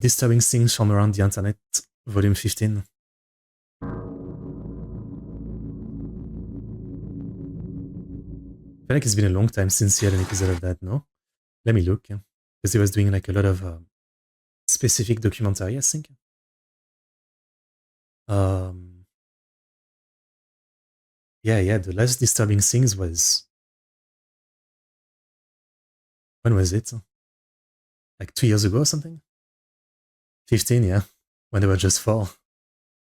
Disturbing Things from Around the Internet, Volume 15. I feel like it's been a long time since he had an episode of that, no? Let me look, because he was doing like a lot of specific documentary, I think. Yeah, the last Disturbing Things was... When was it? Like 2 years ago or something? 15, yeah. When they were just 4.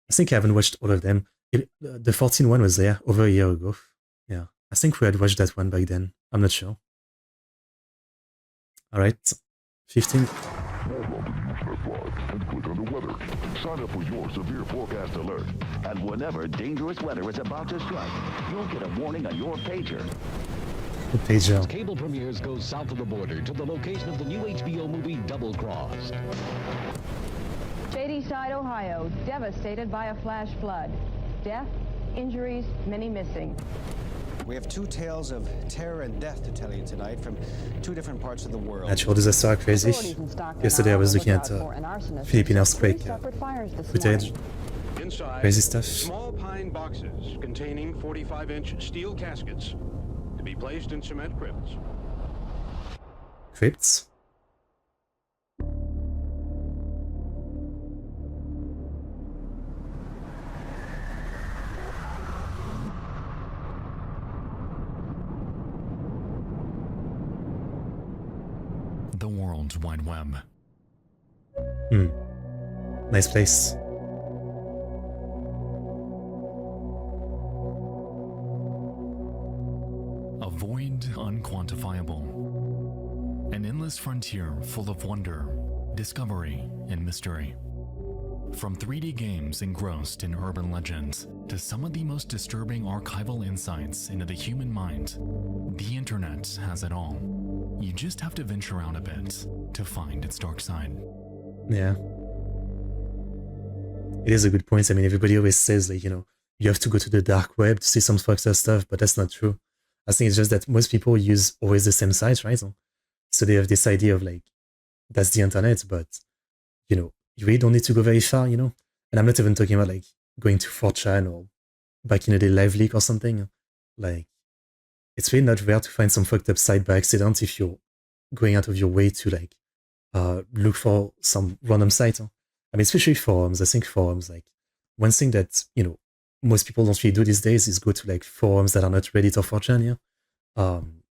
I think I haven't watched all of them. The 14 one was there over a year ago. Yeah. I think we had watched that one back then. I'm not sure. Alright. 15. And click on the weather. Sign up with your severe forecast alert. And whenever dangerous weather is about to strike, you'll get a warning on your pager. The pager. Cable premieres goes south of the border to the location of the new HBO movie Double Crossed. Shadyside, Ohio, devastated by a flash flood. Death, injuries, many missing. We have 2 tales of terror and death to tell you tonight from 2 different parts of the world. Natural disaster are crazy. Yesterday I was looking at Philippine earthquake footage. Inside, Crazy stuff. Small pine boxes containing 45-inch steel caskets to be placed in cement crypts. Crypts? The World Wide Web. Nice place. A void unquantifiable. An endless frontier full of wonder, discovery, and mystery. From 3D games engrossed in urban legends to some of the most disturbing archival insights into the human mind, the internet has it all. You just have to venture out a bit to find its dark side. Yeah. It is a good point. I mean, everybody always says, like, you have to go to the dark web to see some fucked up stuff, but that's not true. I think it's just that most people use always the same sites, right? So they have this idea of, like, that's the internet, but, you really don't need to go very far, And I'm not even talking about, like, going to 4chan or back in the day Live Leak or something. Like, it's really not rare to find some fucked up site by accident if you're going out of your way to, like, look for some random site. I mean, especially forums. I think forums, like, one thing that, most people don't really do these days is go to, like, forums that are not Reddit or 4chan, yeah?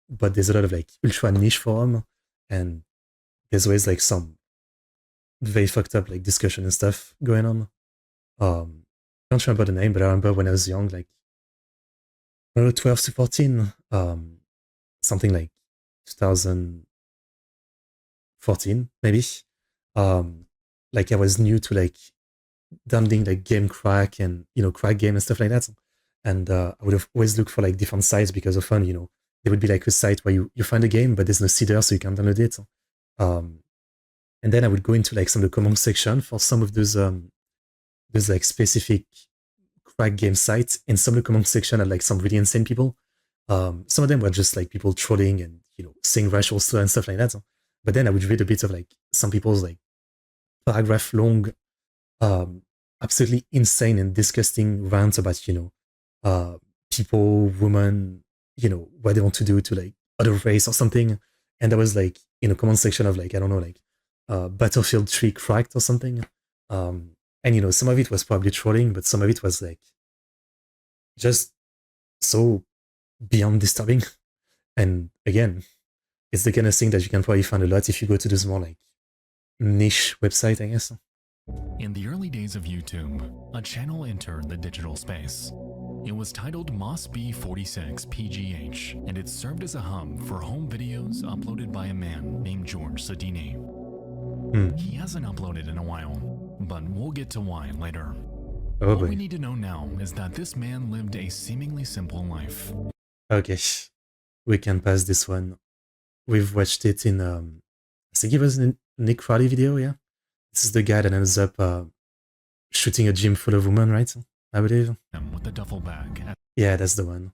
But there's a lot of, like, ultra niche forum, and there's always, like, some very fucked up, like, discussion and stuff going on. I can't remember the name, but I remember when I was young, like, 12 to 14, something like 2014, maybe. Like, I was new to, like, downloading, like, game crack and, crack game and stuff like that. And I would have always looked for, like, different sites because often, there would be, like, a site where you find a game, but there's no seeder, so you can't download it. And then I would go into, like, some of the comment section for some of those like, specific crack game sites, and some of the comment section had, like, some really insane people. Some of them were just, like, people trolling and, saying racial slur and stuff like that. But then I would read a bit of, like, some people's, like, paragraph long, absolutely insane and disgusting rants about, people, women, what they want to do to, like, other race or something. And there was, like, in a comment section of, like, I don't know, like, Battlefield 3 cracked or something. And, some of it was probably trolling, but some of it was, like, just so beyond disturbing. And again, it's the kind of thing that you can probably find a lot if you go to this more, like, niche website, I guess. In the early days of YouTube, a channel entered the digital space. It was titled MOSB46PGH, and it served as a hub for home videos uploaded by a man named George Sadini. He hasn't uploaded in a while, but we'll get to why later. Oh, All we need to know now is that this man lived a seemingly simple life. Okay, we can pass this one. We've watched it in, I think it was a Nick Crowley video, yeah? This is the guy that ends up shooting a gym full of women, right? I believe. With the duffel bag. Yeah, that's the one.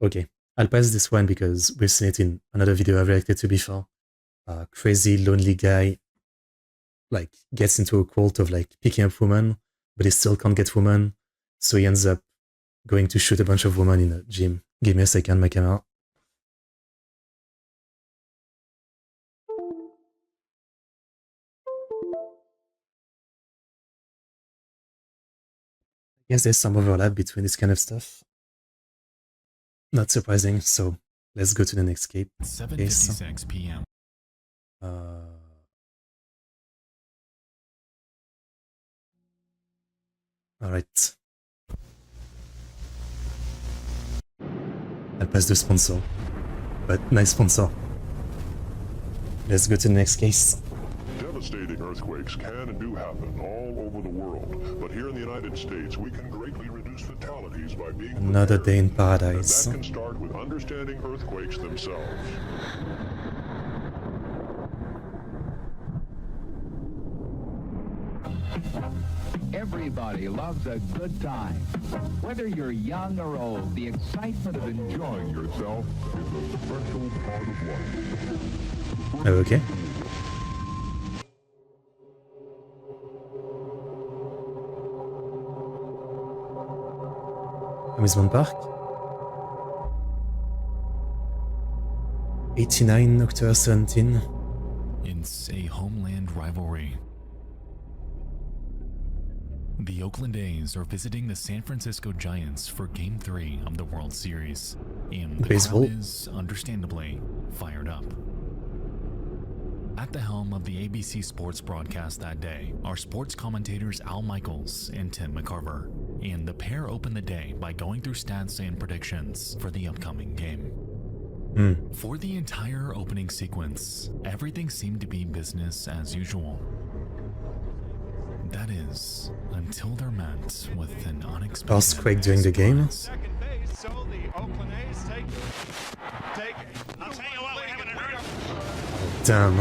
Okay, I'll pass this one because we've seen it in another video I've reacted to before. Crazy, lonely guy like gets into a cult of like picking up women, but he still can't get women, so he ends up going to shoot a bunch of women in a gym. Give me a second, my camera. I guess there's some overlap between this kind of stuff. Not surprising, so let's go to the next case. 7:56 p.m. Alright. I'll pass the sponsor. But nice sponsor. Let's go to the next case. Devastating earthquakes can and do happen all over the world, but here in the United States, we can greatly reduce fatalities by being Another prepared. day in And paradise. that can start with understanding earthquakes themselves. Everybody loves a good time. Whether you're young or old, the excitement of enjoying yourself is a special part of life. Okay. Amusement park. 89 October 17. It's a homeland rivalry. The Oakland A's are visiting the San Francisco Giants for Game 3 of the World Series, and the Baseball. crowd is, understandably, fired up. At the helm of the ABC Sports broadcast that day are sports commentators Al Michaels and Tim McCarver, and the pair open the day by going through stats and predictions for the upcoming game. For the entire opening sequence, everything seemed to be business as usual. That is, until they're met with an unexpected Earthquake during the game. Second base, so the Oakland A's take. I'll tell you what, we haven't heard of. Damn.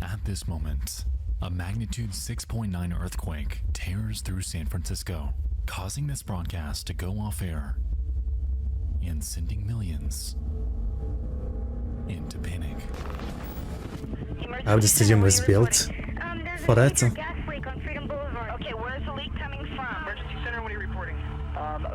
At this moment, a magnitude 6.9 earthquake tears through San Francisco, causing this broadcast to go off air and sending millions into panic. How the stadium was built for that. Okay, where's the leak coming from? Emergency center, what are you reporting?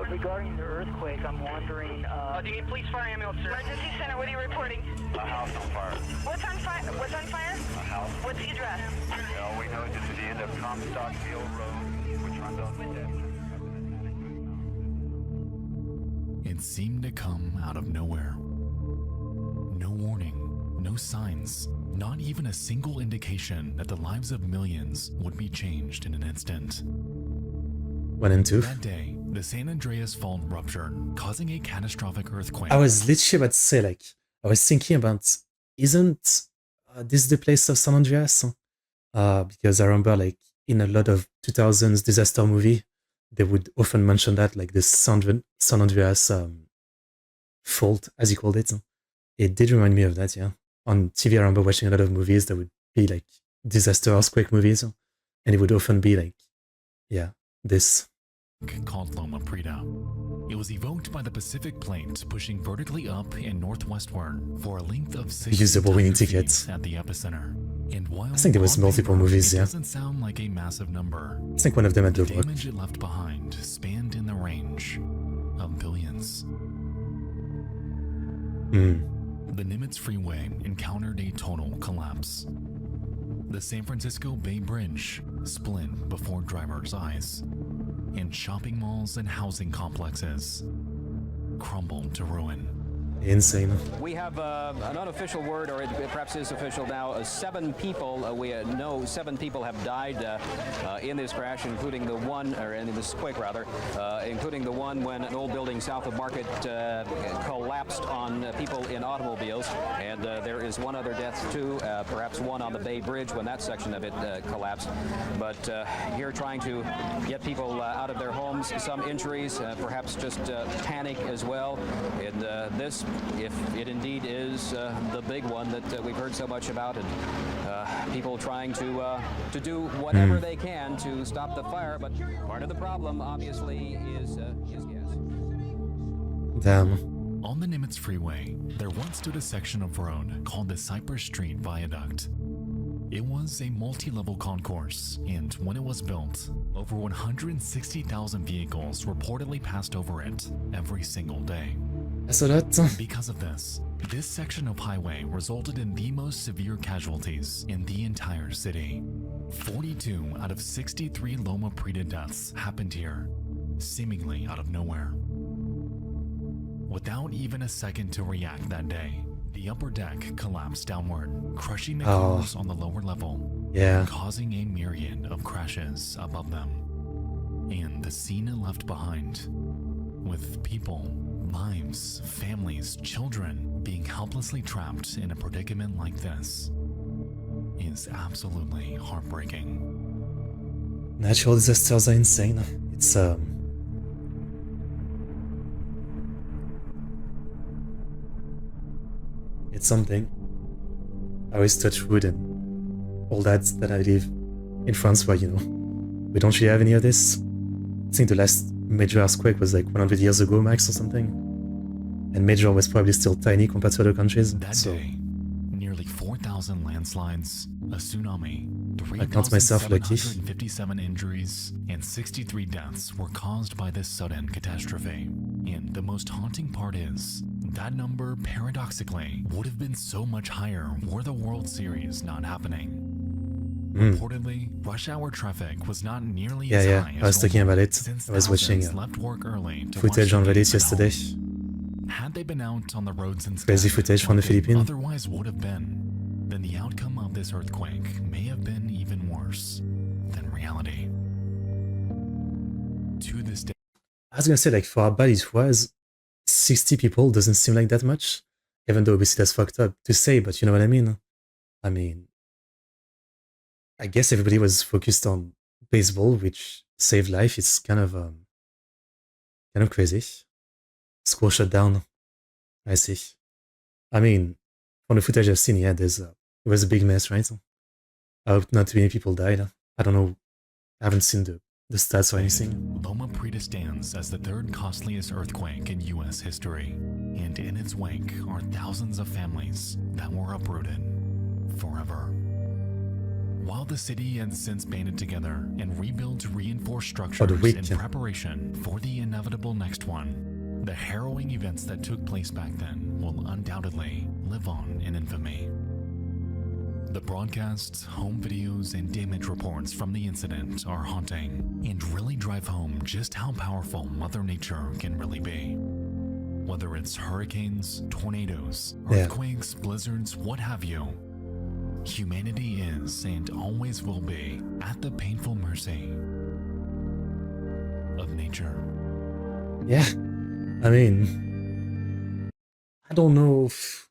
Regarding the earthquake, I'm wondering. Do you need police, fire, ambulance, sir? Emergency center, what are you reporting? A house on fire. What's on fire? What's on fire? A house. What's the address? No, we know this is the end of Comstockfield Road, which runs on the It seemed to come out of nowhere. No warning, no signs, not even a single indication that the lives of millions would be changed in an instant. 1 and 2. That day, the San Andreas Fault ruptured, causing a catastrophic earthquake. I was literally about to say, like, I was thinking about, isn't this the place of San Andreas? Because I remember, like, in a lot of 2000s disaster movie, they would often mention that, like, the San Andreas fault, as you called it. It did remind me of that, yeah. On TV, I remember watching a lot of movies that would be, like, disaster earthquake movies, and it would often be, like, yeah, this. Called Loma Prieta. It was evoked by the Pacific Plate pushing vertically up and northwestward for a length of 6 Usable winning feet tickets. at the epicenter. And while I think there was on multiple paper, movies, it yeah. doesn't sound like a massive number. I think one of them at The the rock. damage it left behind spanned in the range of billions. The Nimitz Freeway encountered a total collapse. The San Francisco Bay Bridge split before drivers' eyes, and shopping malls and housing complexes crumbled to ruin. Insane. We have an unofficial word, or it perhaps is official now. 7 people, we know 7 people have died in this crash, including the one, or in this quake rather, including the one when an old building south of Market collapsed on people in automobiles. And there is one other death too, perhaps one on the Bay Bridge when that section of it collapsed. But here trying to get people out of their homes, some injuries, perhaps just panic as well. And this, if it indeed is the big one that we've heard so much about, and people trying to do whatever they can to stop the fire, but part of the problem obviously is gas. Damn. On the Nimitz Freeway, there once stood a section of road called the Cypress Street Viaduct. It was a multi-level concourse, and when it was built, over 160,000 vehicles reportedly passed over it every single day. That's a lot. Because of this section of highway resulted in the most severe casualties in the entire city. 42 out of 63 Loma Prieta deaths happened here, seemingly out of nowhere. Without even a second to react that day, the upper deck collapsed downward, crushing the cars on the lower level, causing a myriad of crashes above them. And the scene it left behind, with people, lives, families, children being helplessly trapped in a predicament like this, is absolutely heartbreaking. Natural disasters are insane. It's something. I always touch wood and all that I live in France where, we don't really have any of this. I think the last major earthquake was like 100 years ago max or something. And major was probably still tiny compared to other countries. That day, nearly 4,000 landslides, a tsunami, I count myself lucky. 3,757 injuries, and 63 deaths were caused by this sudden catastrophe. And the most haunting part is, that number, paradoxically, would have been so much higher were the World Series not happening. Reportedly, rush hour traffic was not nearly as high as I was talking about it. I was watching left work early to footage on Reddit yesterday. Had they been out on the roads instead, crazy footage from the Philippines. Otherwise would have been, then the outcome of this earthquake may have been even worse than reality. To this day, I was gonna say, like, for how bad it was, 60 people doesn't seem like that much, even though obviously that's fucked up to say, but you know what I mean? I guess everybody was focused on baseball, which saved life. It's kind of crazy. School shut down. I see. From the footage I've seen, it was a big mess, right? I hope not too many people died. I don't know. I haven't seen the stats or anything. Loma Prieta stands as the third costliest earthquake in U.S. history, and in its wake are thousands of families that were uprooted forever. While the city has since banded together and rebuilt reinforced structures in preparation for the inevitable next one, the harrowing events that took place back then will undoubtedly live on in infamy. The broadcasts, home videos, and damage reports from the incident are haunting and really drive home just how powerful Mother Nature can really be. Whether it's hurricanes, tornadoes, earthquakes, blizzards, what have you, humanity is and always will be at the painful mercy of nature. Yeah, I don't know if,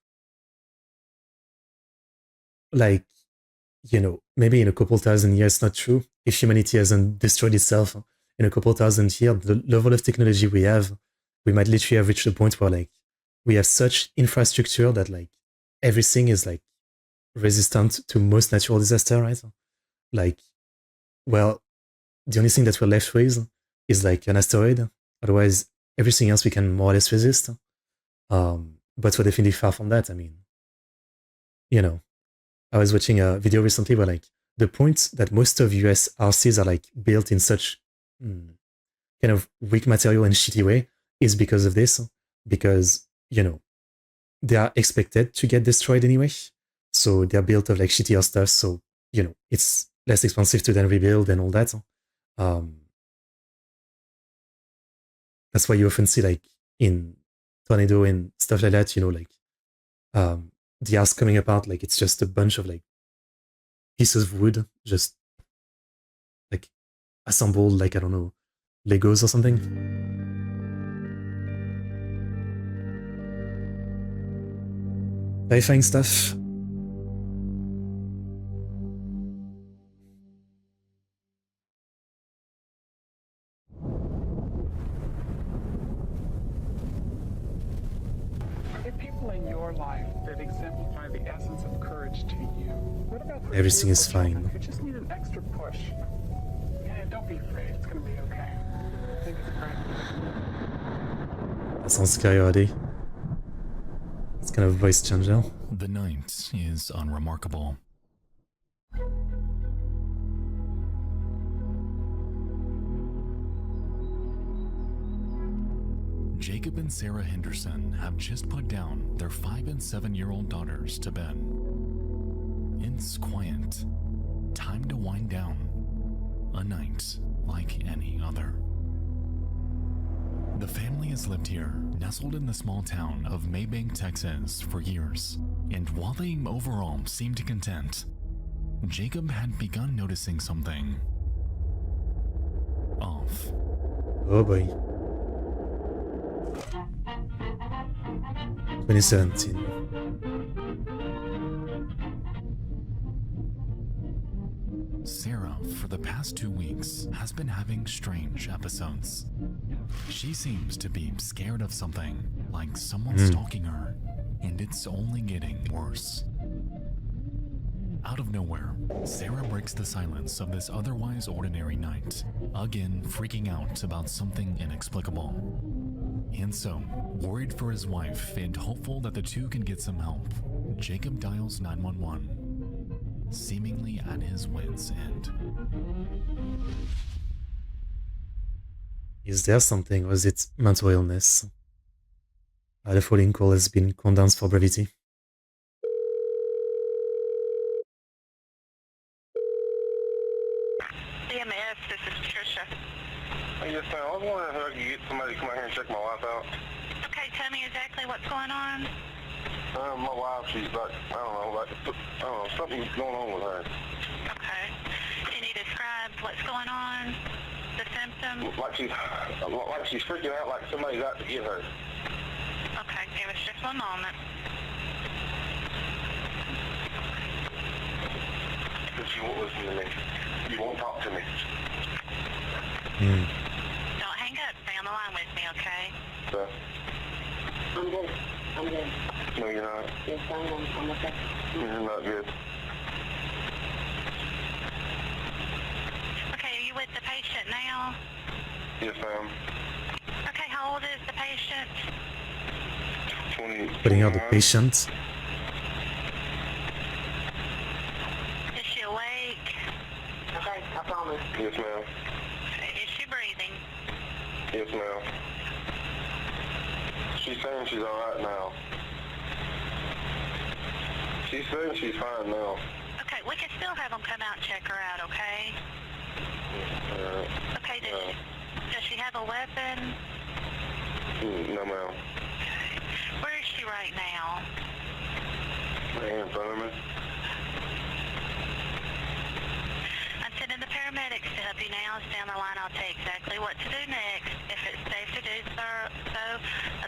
maybe in a couple thousand years, it's not true. If humanity hasn't destroyed itself in a couple thousand years, the level of technology we have, we might literally have reached a point where we have such infrastructure that everything is resistant to most natural disaster, right? The only thing that we're left with is an asteroid. Otherwise, everything else we can more or less resist. But we're definitely far from that. I was watching a video recently where the point that most of US RCs are built in such kind of weak material and shitty way is because of this. Because, they are expected to get destroyed anyway. So they're built of shittier stuff. So, it's less expensive to then rebuild and all that. That's why you often see in tornado and stuff like that, the earth coming apart, it's just a bunch of pieces of wood, just assembled, I don't know, Legos or something. Terrifying stuff. Everything is fine. You just need an extra push. Yeah, don't be afraid. It's gonna be okay. I think it's great. That sounds scary already. It's kind of voice changer. The night is unremarkable. Jacob and Sarah Henderson have just put down their 5 and 7-year-old daughters to bed. It's quiet. Time to wind down. A night like any other. The family has lived here, nestled in the small town of Maybank, Texas, for years, and while they overall seemed content, Jacob had begun noticing something off. Oh boy. 2017. Sarah, for the past 2 weeks, has been having strange episodes. She seems to be scared of something, like someone stalking her, and it's only getting worse. Out of nowhere, Sarah breaks the silence of this otherwise ordinary night, again freaking out about something inexplicable. And so, worried for his wife and hopeful that the two can get some help, Jacob dials 911. Seemingly at his wit's end. Is there something, or is it mental illness? The following call has been condensed for brevity. EMS, this is Patricia. Hey, yes, ma'am. I was wondering if I could get somebody to come out here and check my wife out. Okay, tell me exactly what's going on. My wife, she's like, I don't know, something's going on with her. Okay. Can you describe what's going on? The symptoms? Like she's freaking out like somebody's out to get her. Okay, give us just one moment. But she won't listen to me. You won't talk to me. Don't hang up. Stay on the line with me, okay? So, I'm good. I'm good. no, you're not. Yes, I'm okay. You're not good. Okay, are you with the patient now? Yes, ma'am. Okay, how old is the patient? 20. Putting out the patient. Is she awake? Okay, I promise. Yes, ma'am. Is she breathing? Yes, ma'am. She's saying she's alright now. She's saying she's fine now. Okay, we can still have them come out and check her out, okay? Okay, does she have a weapon? No, ma'am. Okay. Where is she right now? Right here in front of me. I'm sending the paramedics to help you now. Stay on the line. I'll tell you exactly what to do next. If it's safe to do so,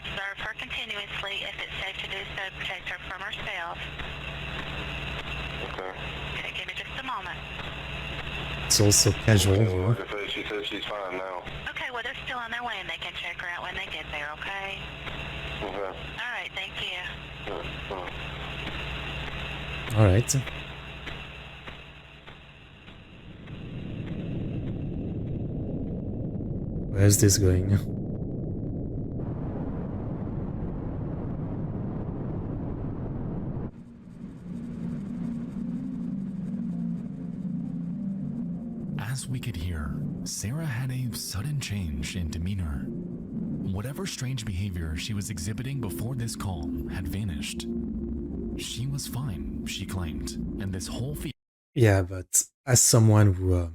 observe her continuously. If it's safe to do so, protect her from herself. Okay. Okay, give me just a moment. It's also casual. Like I said, she says she's fine now. Okay, well, they're still on their way and they can check her out when they get there, okay? Okay. All right, thank you. Alright. Where's this going? As we could hear, Sarah had a sudden change in demeanor. Whatever strange behavior she was exhibiting before this call had vanished. She was fine, she claimed, and this whole Yeah, but as someone who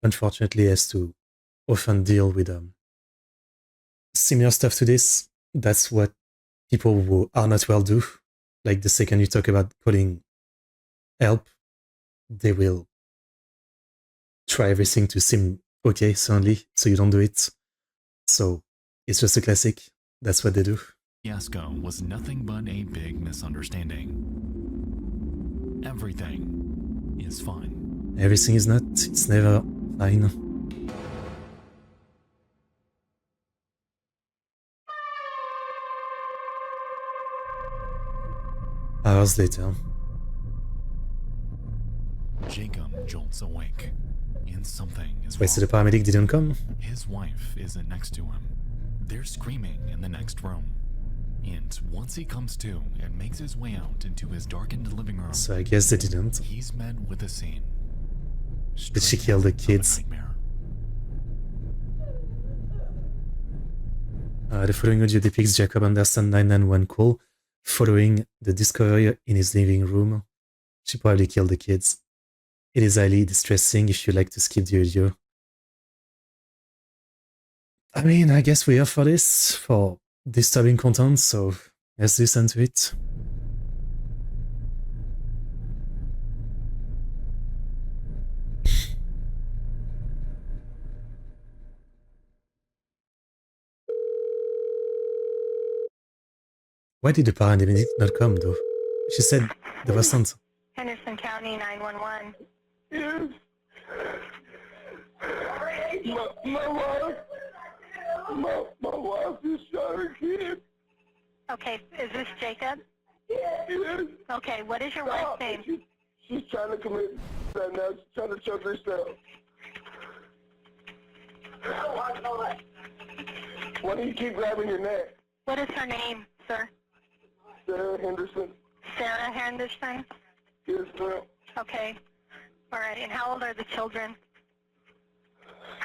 unfortunately has to often deal with similar stuff to this, that's what people who are not well do. Like the second you talk about calling help, they will try everything to seem okay suddenly, so you don't do it. So it's just a classic. That's what they do. fiasco was nothing but a big misunderstanding. Everything is fine. Everything is not. It's never fine. Hours later. Jacob jolts awake, and something is Wait, so wrong. the paramedic didn't come? His wife isn't next to him. They're screaming in the next room. And once he comes to and makes his way out into his darkened living room, so I guess they didn't. He's met with a scene. Did she kill the kids? The following audio depicts Jacob Anderson 991 call following the discovery in his living room. She probably killed the kids. It is highly distressing if you like to skip the audio. I mean, I guess we're here for this, for disturbing content, so let's listen to it. Why did the paramedic not come, though? She said there was something. Henderson County 911. Yes. My wife just shot her kid. Okay, is this Jacob? Yes. Okay, what is your wife's name? She's trying to commit that now. She's trying to choke herself. Why do you keep grabbing your neck? What is her name, sir? Sarah Henderson. Sarah Henderson? Yes, ma'am. Okay. All right, and how old are the children?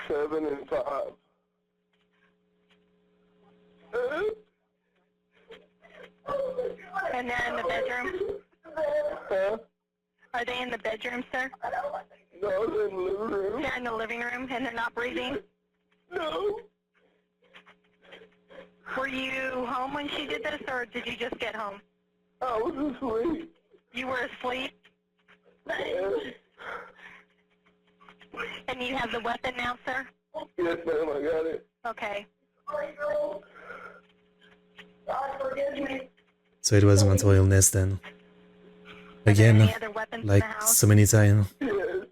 7 and 5. And they're in the bedroom? Huh? Are they in the bedroom, sir? No, they're in the living room. They're in the living room and they're not breathing? No. Were you home when she did this, or did you just get home? I was asleep. You were asleep? Yes. And you have the weapon now, sir? Yes, ma'am, I got it. Okay. So it was mental illness then. Again, any other weapons in like the house? so many times. Yes.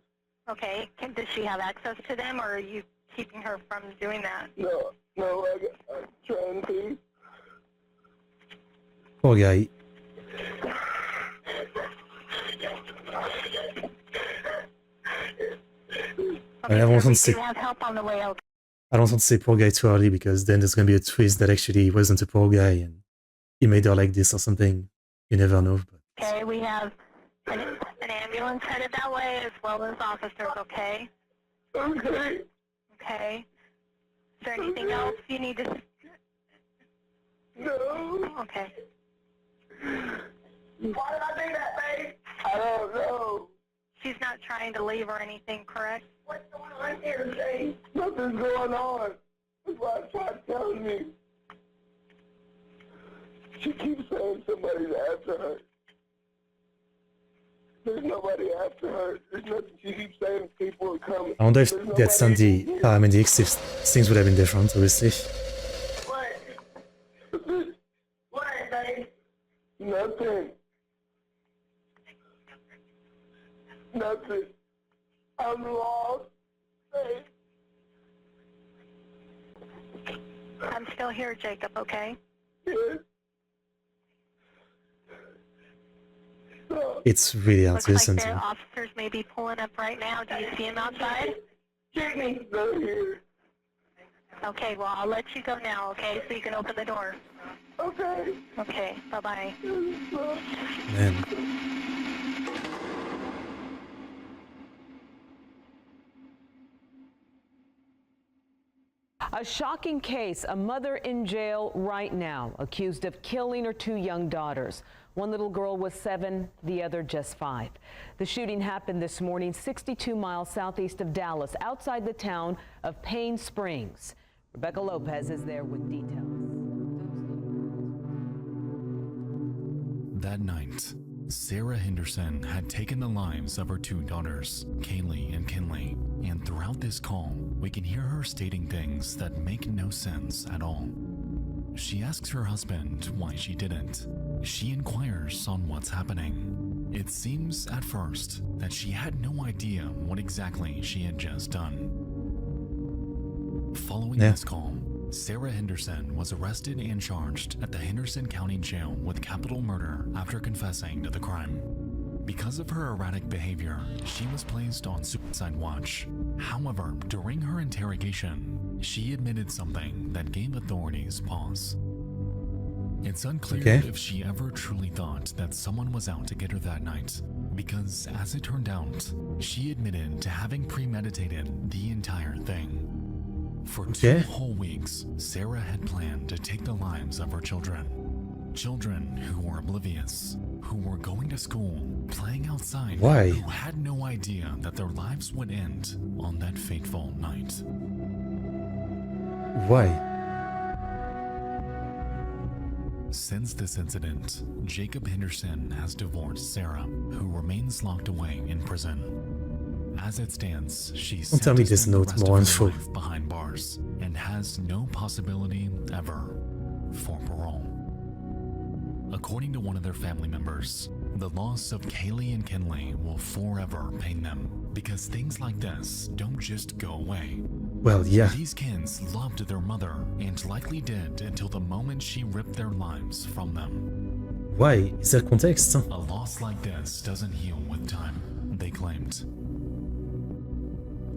Okay. Does she have access to them, or are you keeping her from doing that? No, I'm trying to. Poor guy. I don't want to say, You have help on the way out. I don't want to say poor guy too early, because then there's gonna be a twist that actually he wasn't a poor guy and he made her like this or something. You never know. But Okay, we have an ambulance headed that way, as well as officers, okay? Okay. Okay. Is there anything else you need to... No. Okay. Why did I do that, babe? I don't know. She's not trying to leave or anything, correct? What's going on here, Jay? Nothing's going on. That's why I tried telling me. She keeps saying somebody's after her. There's nobody after her. There's nothing. She keeps saying people are coming. I wonder if they'd sent the paramedics if things would have been different, obviously. What? What, babe? Nothing. Nothing. I'm lost, babe. I'm still here, Jacob, okay? Yes. It's really hard Looks to like listen the to. officers may be pulling up right now. Do you see them outside? Jimmy's not here. Okay, well, I'll let you go now, okay, so you can open the door. Okay. Okay, bye-bye. Man. A shocking case, a mother in jail right now, accused of killing her 2 young daughters. One little girl was 7, the other just 5. The shooting happened this morning 62 miles southeast of Dallas, outside the town of Payne Springs. Rebecca Lopez is there with details. That night, Sarah Henderson had taken the lives of her 2 daughters, Kaylee and Kinley, and throughout this call, we can hear her stating things that make no sense at all. She asks her husband why she didn't. She inquires on what's happening. It seems at first that she had no idea what exactly she had just done. Following this call, Sarah Henderson was arrested and charged at the Henderson County Jail with capital murder after confessing to the crime. Because of her erratic behavior, she was placed on suicide watch. However, during her interrogation, she admitted something that gave authorities pause. It's unclear if she ever truly thought that someone was out to get her that night, because as it turned out, she admitted to having premeditated the entire thing. For 2 whole weeks, Sarah had planned to take the lives of her children. Children who were oblivious, who were going to school, playing outside, who had no idea that their lives would end on that fateful night. Why? Since this incident, Jacob Henderson has divorced Sarah, who remains locked away in prison. As it stands, she's Don't tell me there's no more info behind bars and has no possibility ever for parole. According to one of their family members, the loss of Kaylee and Kenley will forever pain them because things like this don't just go away. Well, yeah. These kids loved their mother and likely did until the moment she ripped their lives from them. Why? Is there context? A loss like this doesn't heal with time, they claimed.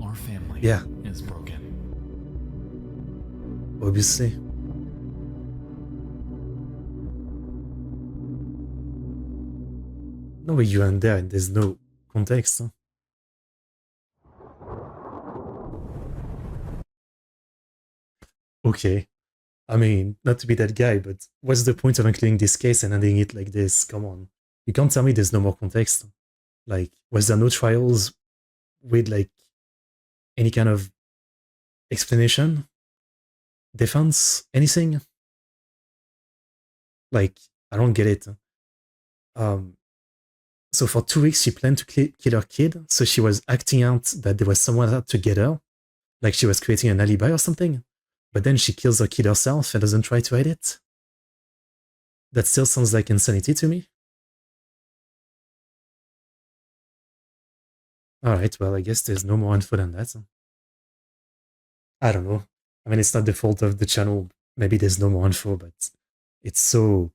Our family is broken. Obviously. No way you end there and there's no context. Okay. I mean, not to be that guy, but what's the point of including this case and ending it like this? Come on. You can't tell me there's no more context. Like, was there no trials with, like, any kind of explanation? Defense? Anything? Like, I don't get it. So for 2 weeks, she planned to kill her kid, so she was acting out that there was someone out to get her, like she was creating an alibi or something, but then she kills her kid herself and doesn't try to hide it? That still sounds like insanity to me. Alright, well, I guess there's no more info than that. I don't know. I mean, it's not the fault of the channel. Maybe there's no more info, but it's so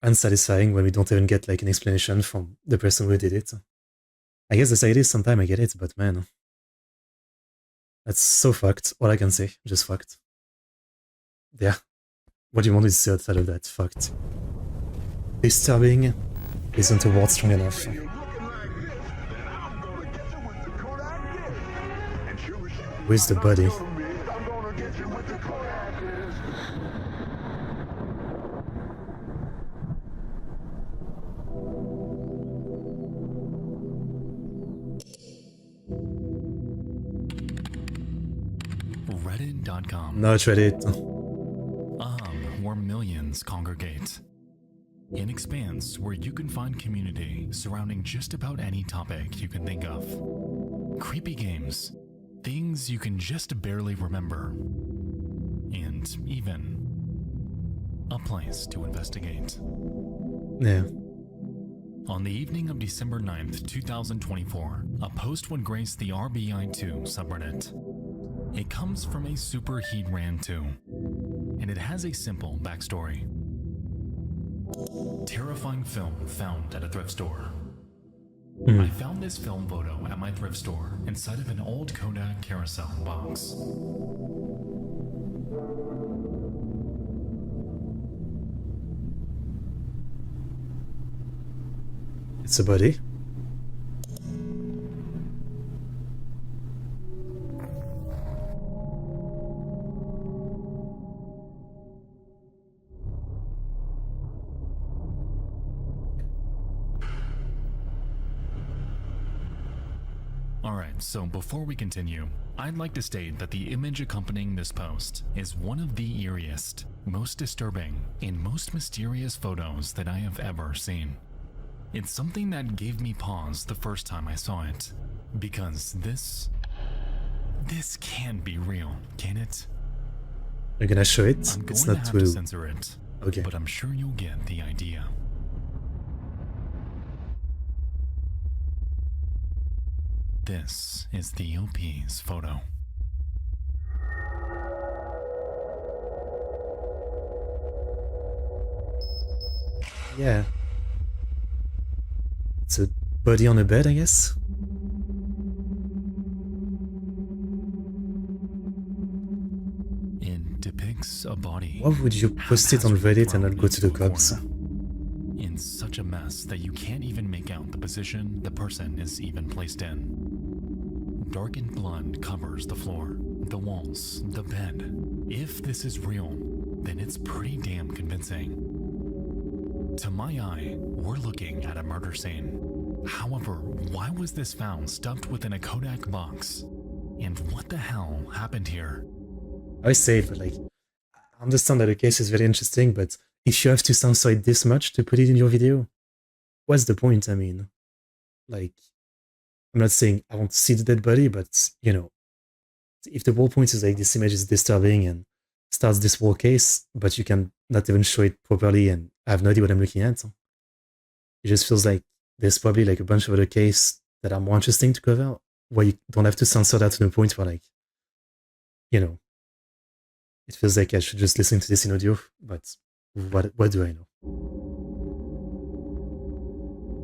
unsatisfying when we don't even get like an explanation from the person who did it. I guess the side is sometime I get it, but man, that's so fucked. All I can say, just fucked. Yeah. What do you want to say outside of that? Fucked. Disturbing isn't a word strong enough. Where's the body? Reddit.com. Not Reddit. Where millions congregate. An expanse where you can find community surrounding just about any topic you can think of. Creepy games, things you can just barely remember, and even a place to investigate. Yeah. On the evening of December 9th, 2024, a post would grace the RBI2 subreddit. It comes from a Super Heat Ran 2, and it has a simple backstory. Terrifying film found at a thrift store. I found this film photo at my thrift store inside of an old Kodak carousel box. It's a body. Alright, so before we continue, I'd like to state that the image accompanying this post is one of the eeriest, most disturbing, and most mysterious photos that I have ever seen. It's something that gave me pause the first time I saw it, because this can't be real, can it? You're gonna show it? I'm going it's to not have too... to censor it, okay. But I'm sure you'll get the idea. This is the OP's photo. Yeah. It's a body on a bed, I guess? why would you post it on Reddit and not go to the cops? In such a mess that you can't even make out the position the person is even placed in. Darkened blood covers the floor, the walls, the bed. If this is real, then it's pretty damn convincing. To my eye, we're looking at a murder scene. However, why was this found stuffed within a Kodak box? And what the hell happened here? I say it, but like, I understand that the case is very interesting, but if you have to censor it this much to put it in your video, what's the point? I mean, like, I'm not saying I want to see the dead body, but, you know, if the whole point is like this image is disturbing and starts this whole case, but you can not even show it properly and I have no idea what I'm looking at, it just feels like there's probably like a bunch of other cases that are more interesting to cover, where you don't have to censor that to the point where, like, you know, it feels like I should just listen to this in audio, but what do I know?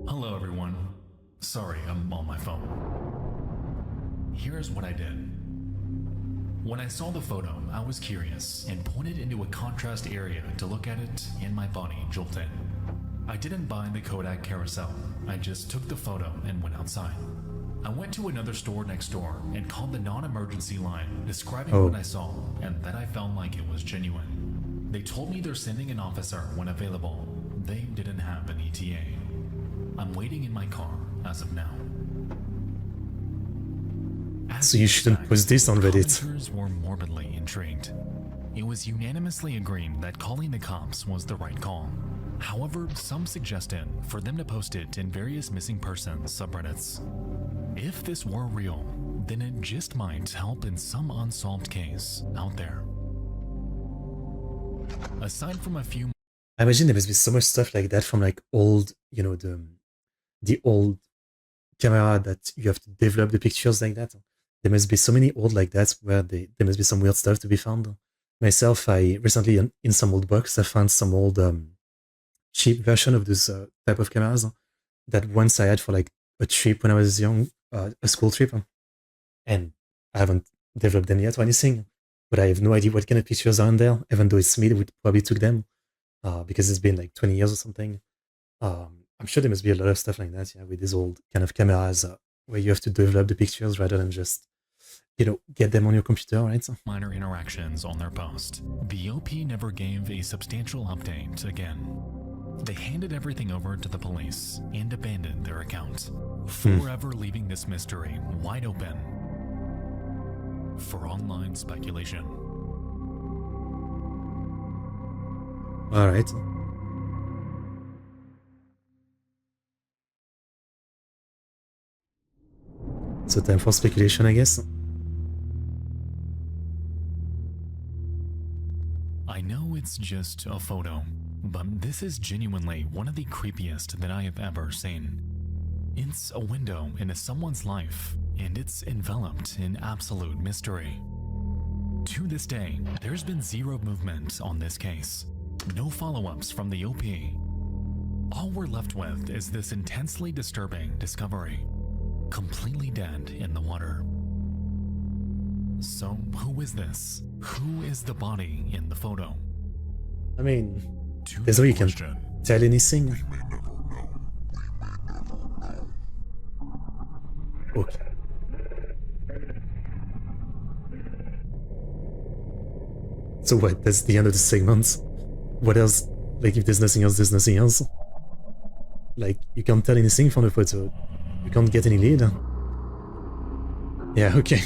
Hello everyone. Sorry, I'm on my phone. Here's what I did. When I saw the photo, I was curious and pointed into a contrast area to look at it, and my body jolted. I didn't buy the Kodak carousel. I just took the photo and went outside. I went to another store next door and called the non-emergency line, describing what I saw and that I felt like it was genuine. They told me they're sending an officer when available. They didn't have an ETA. I'm waiting in my car as of now. So you shouldn't post this on Reddit. Commenters were morbidly intrigued. It was unanimously agreed that calling the cops was the right call. However, some suggested for them to post it in various missing persons subreddits. If this were real, then it just might help in some unsolved case out there. Aside from a few, I imagine there must be so much stuff like that from like old, you know, the old camera that you have to develop the pictures like that. There must be so many old like that where there must be some weird stuff to be found. Myself, I recently in some old box, I found some old cheap version of this type of cameras that once I had for like a trip when I was young, a school trip, and I haven't developed them yet or anything, but I have no idea what kind of pictures are in there, even though it's me that probably took them, because it's been like 20 years or something. I'm sure there must be a lot of stuff like that, yeah, with these old kind of cameras where you have to develop the pictures rather than just, you know, get them on your computer, right? minor interactions on their post, the OP never gave a substantial update again. They handed everything over to the police and abandoned their account, forever leaving this mystery wide open for online speculation. All right. So time for speculation, I guess. I know it's just a photo, but this is genuinely one of the creepiest that I have ever seen. It's a window into someone's life, and it's enveloped in absolute mystery. To this day, there's been zero movement on this case. No follow-ups from the OP. All we're left with is this intensely disturbing discovery. Completely dead in the water. So, who is this? Who is the body in the photo? I mean, there's no way you can tell anything. Okay. So what, that's the end of the segment? What else? Like, if there's nothing else, there's nothing else? Like, you can't tell anything from the photo. You can't get any lead. Yeah, okay.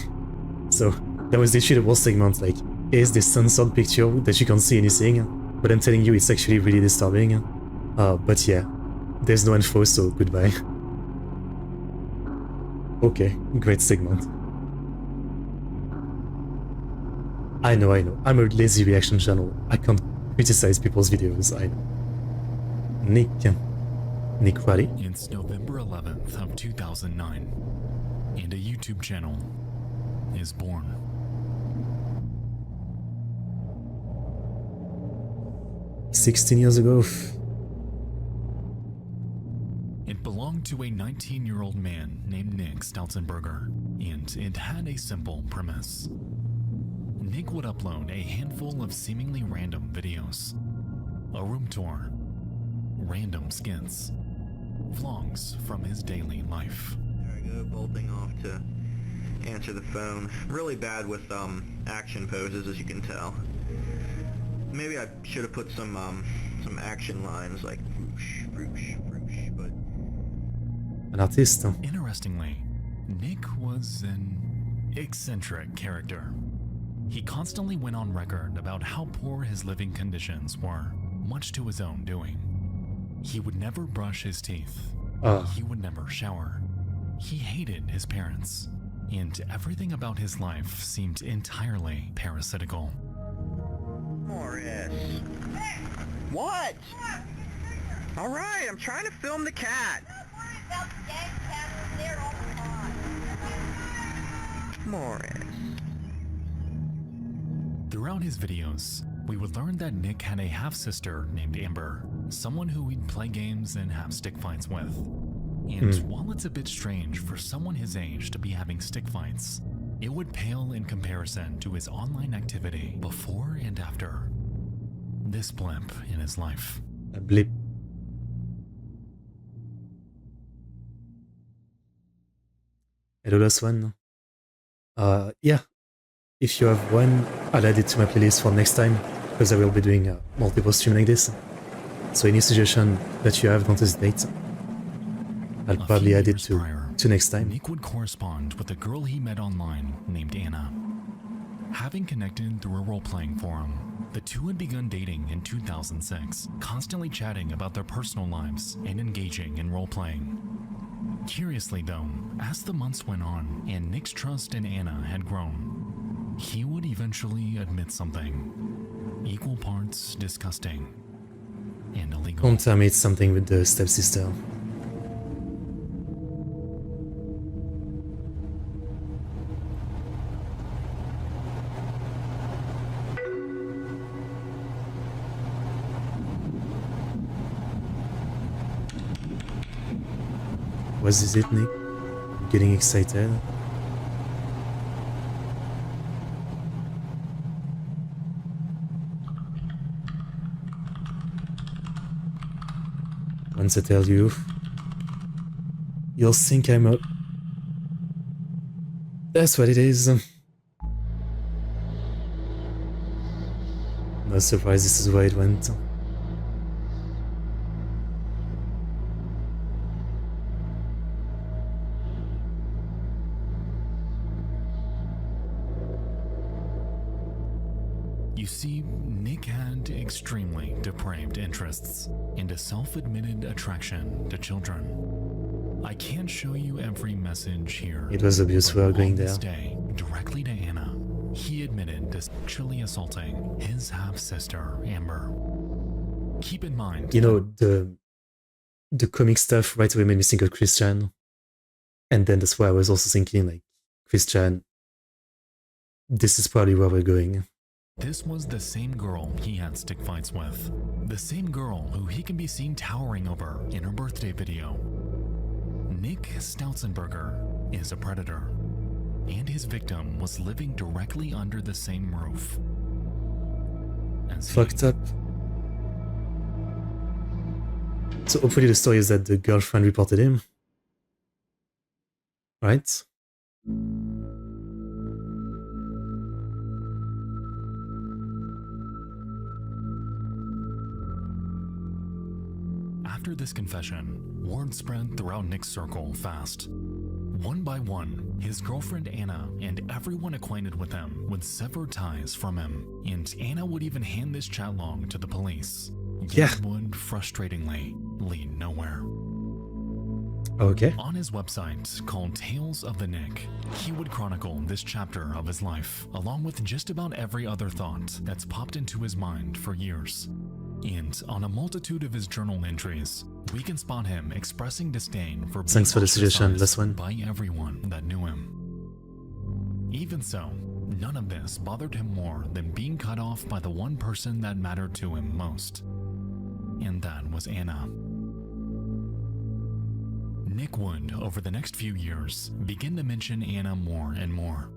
So, that was literally the whole segment, like, here's this censored picture that you can't see anything, but I'm telling you it's actually really disturbing. But yeah, there's no info, so goodbye. Okay, great segment. I know, I'm a lazy reaction channel. I can't criticize people's videos, I know. Nick Roddy? It's November 11th of 2009, and a YouTube channel is born. "16 years ago." It belonged to a 19-year-old man named Nick Stoutenberger, and it had a simple premise. Nick would upload a handful of seemingly random videos. A room tour, random skits, vlogs from his daily life. There I go, bolting off to answer the phone. Really bad with action poses, as you can tell. Maybe I should have put some action lines like whoosh, whoosh, whoosh, but... An artist. Interestingly, Nick was an eccentric character. He constantly went on record about how poor his living conditions were, much to his own doing. He would never brush his teeth. He would never shower. He hated his parents, and everything about his life seemed entirely parasitical. Morris. What? All right, I'm trying to film the cat. Morris. Throughout his videos, we would learn that Nick had a half-sister named Amber, someone who he'd play games and have stick fights with. And while it's a bit strange for someone his age to be having stick fights, it would pale in comparison to his online activity before and after this blip in his life. A blip. Hello, last one. Yeah, if you have one, I'll add it to my playlist for next time, because I will be doing multiple streams like this. So any suggestion that you have, don't hesitate. I'll probably add it to next time. Nick would correspond with a girl he met online named Anna. Having connected through a role-playing forum, the two had begun dating in 2006, constantly chatting about their personal lives and engaging in role-playing. Curiously though, as the months went on and Nick's trust in Anna had grown, he would eventually admit something equal parts disgusting and illegal. Don't tell me it's something with the stepsister. What is it, Nick? I'm getting excited. Once I tell you, you'll think I'm a... That's what it is. No surprise this is where it went. You see, Nick had extremely depraved interests and a self-admitted attraction to children. I can't show you every message here. It was abuse we are going there. On this day, directly to Anna, he admitted to sexually assaulting his half-sister, Amber. Keep in mind... You know, the comic stuff right away made me think of Christian. And then that's why I was also thinking, like, Christian, this is probably where we're going. This was the same girl he had stick fights with. The same girl who he can be seen towering over in her birthday video. Nick Stautzenberger is a predator, and his victim was living directly under the same roof. Fucked up. So hopefully the story is that the girlfriend reported him. Right? After this confession, word spread throughout Nick's circle fast. One by one, his girlfriend Anna and everyone acquainted with him would sever ties from him, and Anna would even hand this chat log to the police. Yet it would frustratingly lead nowhere. Okay. On his website, called Tales of the Nick, he would chronicle this chapter of his life, along with just about every other thought that's popped into his mind for years. And on a multitude of his journal entries, we can spot him expressing disdain for being Thanks for the suggestion, last one. by everyone that knew him. Even so, none of this bothered him more than being cut off by the one person that mattered to him most. And that was Anna. Nick would, over the next few years, begin to mention Anna more and more.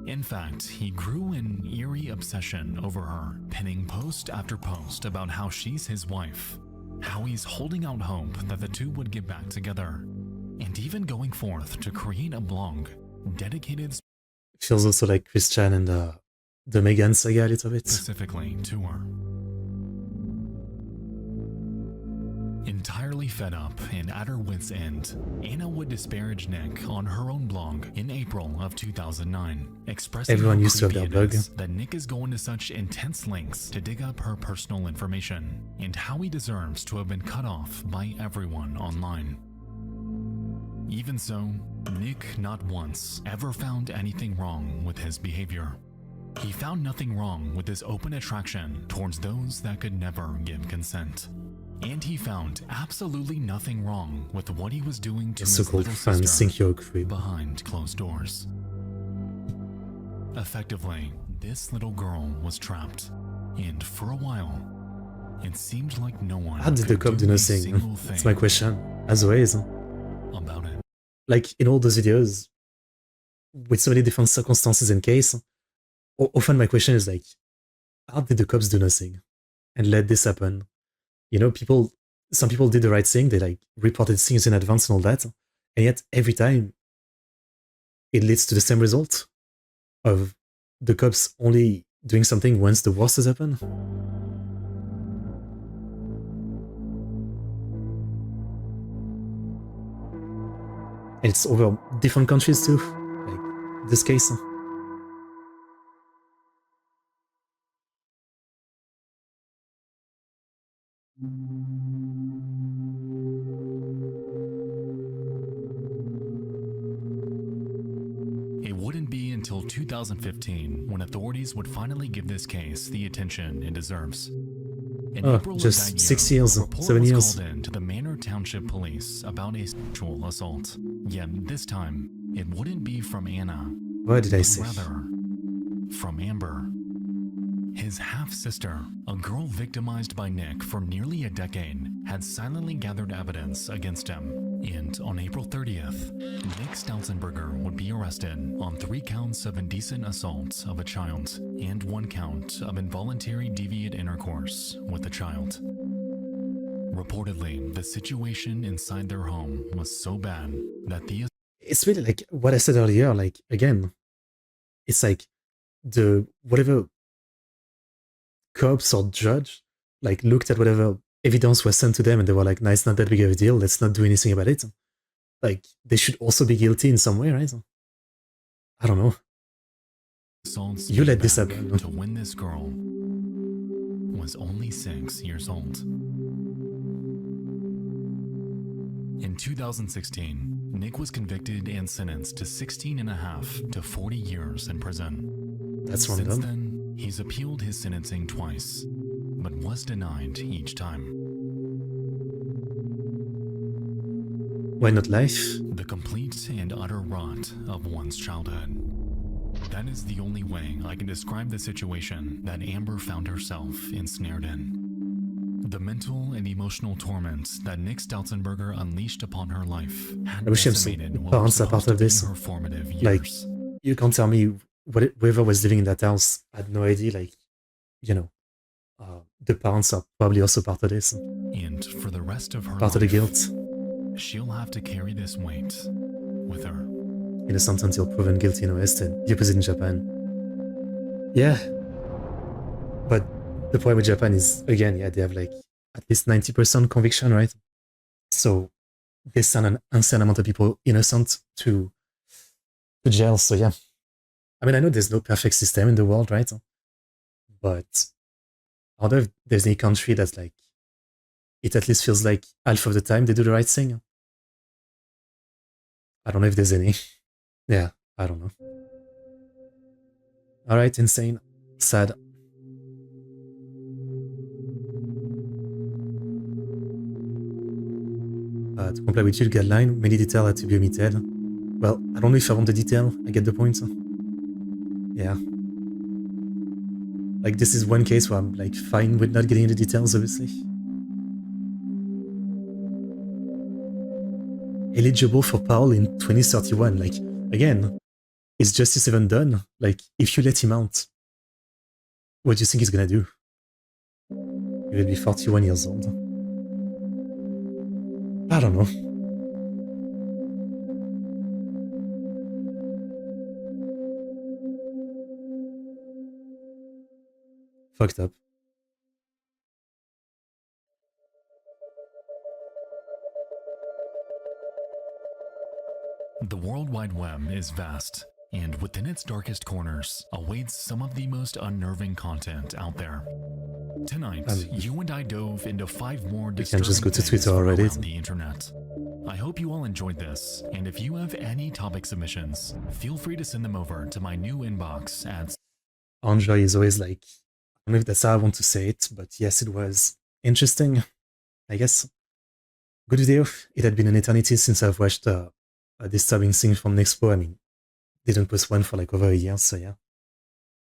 In fact, he grew an eerie obsession over her, penning post after post about how she's his wife, how he's holding out hope that the two would get back together, and even going forth to create a blog dedicated Feels also like Christian and the Megan saga a little bit. specifically to her. Entirely fed up and at her wit's end, Anna would disparage Nick on her own blog in April of 2009, expressing Everyone her used to have their blog. creepiness that Nick is going to such intense lengths to dig up her personal information, and how he deserves to have been cut off by everyone online. Even so, Nick not once ever found anything wrong with his behavior. He found nothing wrong with his open attraction towards those that could never give consent. And he found absolutely nothing wrong with what he was doing to his So-called little fans sister think you're a creep. behind closed doors. Effectively, this little girl was trapped, and for a while, it seemed like no one How did the could cop do a nothing? single That's thing my question, as always. about it. Like in all those videos, with so many different circumstances and cases, often my question is like, how did the cops do nothing and let this happen? You know, some people did the right thing. They like reported things in advance and all that. And yet every time it leads to the same result of the cops only doing something once the worst has happened. And it's over different countries too, like this case. It wouldn't be until 2015 when authorities would finally give this case the attention it deserves. In Oh, April just of that 6 year, years, a report 7 was years. called in to the Manor Township Police about a sexual assault. Yet this time, it wouldn't be from Anna, What did I but say? rather from Amber, his half-sister. A girl victimized by Nick for nearly a decade had silently gathered evidence against him, and on April 30th, Nick Stautzenberger would be arrested on 3 counts of indecent assault of a child and 1 count of involuntary deviant intercourse with a child. Reportedly, the situation inside their home was so bad that the It's really like what I said earlier, like again, it's like the whatever cops or judge like looked at whatever evidence was sent to them and they were like, nah, it's not that big of a deal, let's not do anything about it. Like they should also be guilty in some way, right? I don't know. assaults You let came this back happen. to when this girl was only 6 years old. In 2016, Nick was convicted and sentenced to 16 and a half to 40 years in prison. That's Since random. then, he's appealed his sentencing twice, but was denied each time. Why not life? The complete and utter rot of one's childhood. That is the only way I can describe the situation that Amber found herself ensnared in. The mental and emotional torment that Nick Stautzenberger unleashed upon her life had I wish some decimated what was parents are part supposed to of be this. her formative Like, years. you can't tell me whoever was living in that house had no idea, like, you know, the parents are probably also part of this. And for the rest of her Part of the life, guilt. she'll have to carry this weight with her. Innocent until proven guilty in the West and the opposite in Japan. Yeah. But the problem with Japan is, again, yeah, they have like at least 90% conviction, right? So they send an insane amount of people innocent to jail. So yeah. I mean, I know there's no perfect system in the world, right? But I wonder if there's any country that's like, it at least feels like half of the time they do the right thing. I don't know if there's any. Yeah, I don't know. Alright, insane. Sad. To comply with your guideline, many details had to be omitted. Well, I don't know if I want the detail, I get the point. Yeah. Like, this is one case where I'm, like, fine with not getting the details, obviously. Eligible for parole in 2031, like, again, is justice even done? Like, if you let him out, what do you think he's gonna do? He will be 41 years old. I don't know. Fucked up. The World Wide Web is vast, and within its darkest corners awaits some of the most unnerving content out there. Tonight, you and I dove into 5 more disturbing just go to things Twitter from already. around the internet. I hope you all enjoyed this, and if you have any topic submissions, feel free to send them over to my new inbox at... Enjoy is always like, I don't know if that's how I want to say it, but yes, it was interesting, I guess. Good video. It had been an eternity since I've watched a disturbing thing from Nexpo. I mean, didn't post one for like over a year, so yeah.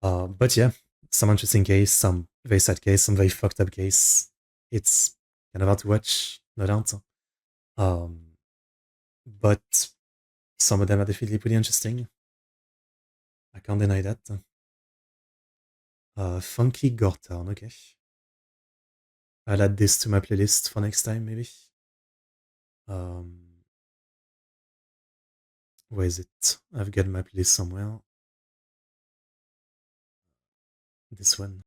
But yeah, some interesting case, some very sad case, some very fucked up case. It's kind of hard to watch, no doubt. But some of them are definitely pretty interesting. I can't deny that. Funky Gorton, okay. I'll add this to my playlist for next time, maybe. Where is it? I've got my playlist somewhere. This one.